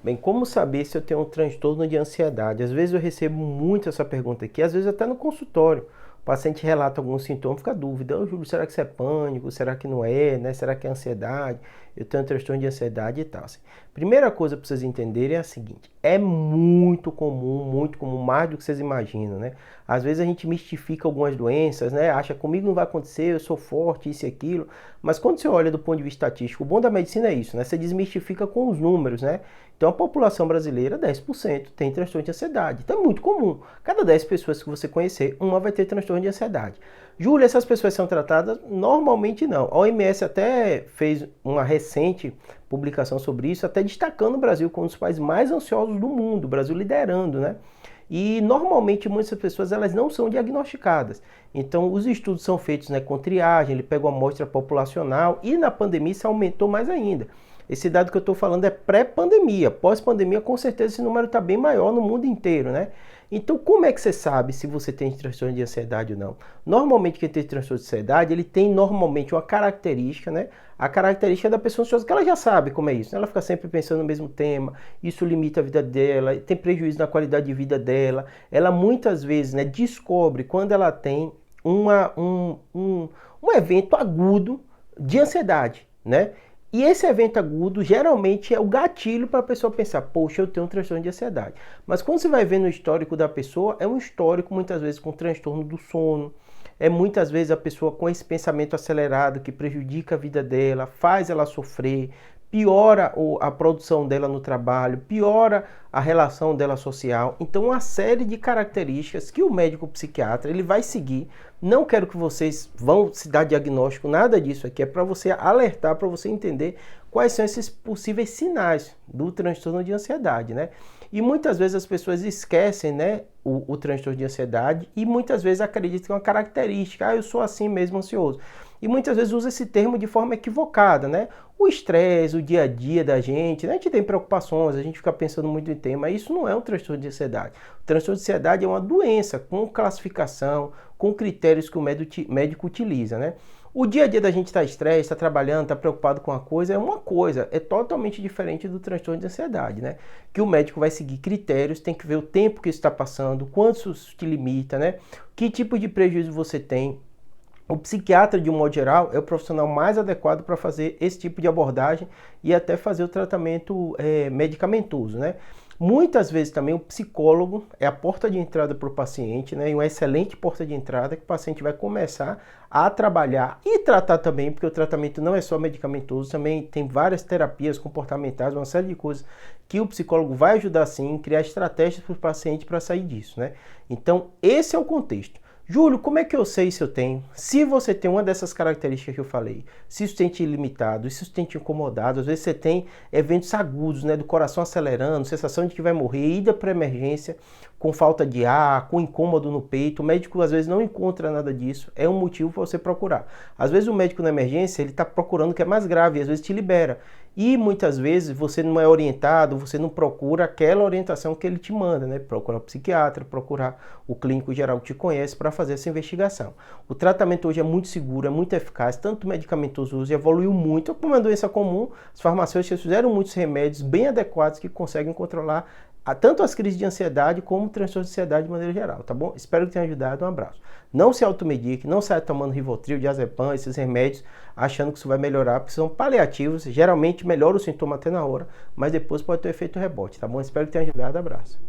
Bem, como saber se eu tenho um transtorno de ansiedade? Às vezes eu recebo muito essa pergunta aqui, às vezes até no consultório. O paciente relata alguns sintomas, fica a dúvida, ô Júlio, será que isso é pânico? Será que não é, né? Será que é ansiedade? Eu tenho um transtorno de ansiedade e tal. Assim. Primeira coisa para vocês entenderem é a seguinte, é muito comum, mais do que vocês imaginam, né? Às vezes a gente mistifica algumas doenças, né? Acha comigo não vai acontecer, eu sou forte, isso e aquilo. Mas quando você olha do ponto de vista estatístico, o bom da medicina é isso, né? Você desmistifica com os números, né? Então a população brasileira, 10%, tem transtorno de ansiedade. Então é muito comum. Cada 10 pessoas que você conhecer, uma vai ter transtorno de ansiedade. Júlia, essas pessoas são tratadas? Normalmente não. A OMS até fez uma recente publicação sobre isso, até destacando o Brasil como um dos países mais ansiosos do mundo, o Brasil liderando, né? E normalmente muitas pessoas elas não são diagnosticadas. Então os estudos são feitos, né, com triagem, ele pega uma amostra populacional e na pandemia isso aumentou mais ainda. Esse dado que eu estou falando é pré-pandemia. Pós-pandemia, com certeza, esse número está bem maior no mundo inteiro, né? Então, como é que você sabe se você tem transtorno de ansiedade ou não? Normalmente, quem tem transtorno de ansiedade, ele tem normalmente uma característica, né? A característica da pessoa ansiosa, que ela já sabe como é isso. Né? Ela fica sempre pensando no mesmo tema, isso limita a vida dela, tem prejuízo na qualidade de vida dela. Ela muitas vezes, né, descobre quando ela tem um evento agudo de ansiedade, né? E esse evento agudo geralmente é o gatilho para a pessoa pensar, poxa, eu tenho um transtorno de ansiedade. Mas quando você vai ver no histórico da pessoa, é um histórico muitas vezes com transtorno do sono, é muitas vezes a pessoa com esse pensamento acelerado que prejudica a vida dela, faz ela sofrer, piora a produção dela no trabalho, piora a relação dela social. Então, uma série de características que o médico psiquiatra ele vai seguir. Não quero que vocês vão se dar diagnóstico, nada disso aqui. É para você alertar, para você entender quais são esses possíveis sinais do transtorno de ansiedade, né? E muitas vezes as pessoas esquecem, né, o transtorno de ansiedade e muitas vezes acreditam que é uma característica. Ah, eu sou assim mesmo ansioso. E muitas vezes usa esse termo de forma equivocada, né? O estresse, o dia a dia da gente, né? A gente tem preocupações, a gente fica pensando muito em tema, mas isso não é um transtorno de ansiedade. O transtorno de ansiedade é uma doença com classificação, com critérios que o médico utiliza, né? O dia a dia da gente está estresse, está trabalhando, está preocupado com uma coisa, é uma coisa, é totalmente diferente do transtorno de ansiedade, né? Que o médico vai seguir critérios, tem que ver o tempo que isso está passando, quanto isso te limita, né? Que tipo de prejuízo você tem. O psiquiatra, de um modo geral, é o profissional mais adequado para fazer esse tipo de abordagem e até fazer o tratamento medicamentoso, né? Muitas vezes também o psicólogo é a porta de entrada para o paciente, né? E uma excelente porta de entrada que o paciente vai começar a trabalhar e tratar também, porque o tratamento não é só medicamentoso, também tem várias terapias comportamentais, uma série de coisas que o psicólogo vai ajudar sim, criar estratégias para o paciente para sair disso, né? Então, esse é o contexto. Júlio, como é que eu sei se eu tenho? Se você tem uma dessas características que eu falei, se isso tem te limitado, se isso tem te incomodado, às vezes você tem eventos agudos, né, do coração acelerando, sensação de que vai morrer, ida para emergência, com falta de ar, com incômodo no peito, o médico às vezes não encontra nada disso, é um motivo para você procurar. Às vezes o médico na emergência, ele está procurando o que é mais grave, e às vezes te libera. E muitas vezes você não é orientado, você não procura aquela orientação que ele te manda, né? Procurar o psiquiatra, procurar o clínico geral que te conhece para fazer essa investigação. O tratamento hoje é muito seguro, é muito eficaz, tanto medicamentoso hoje evoluiu muito, como é uma doença comum, as farmacêuticas fizeram muitos remédios bem adequados que conseguem controlar tanto as crises de ansiedade como o transtorno de ansiedade de maneira geral, tá bom? Espero que tenha ajudado, um abraço. Não se automedique, não saia tomando Rivotril, diazepam, esses remédios, achando que isso vai melhorar, porque são paliativos, geralmente melhora o sintoma até na hora, mas depois pode ter efeito rebote, tá bom? Espero que tenha ajudado, abraço.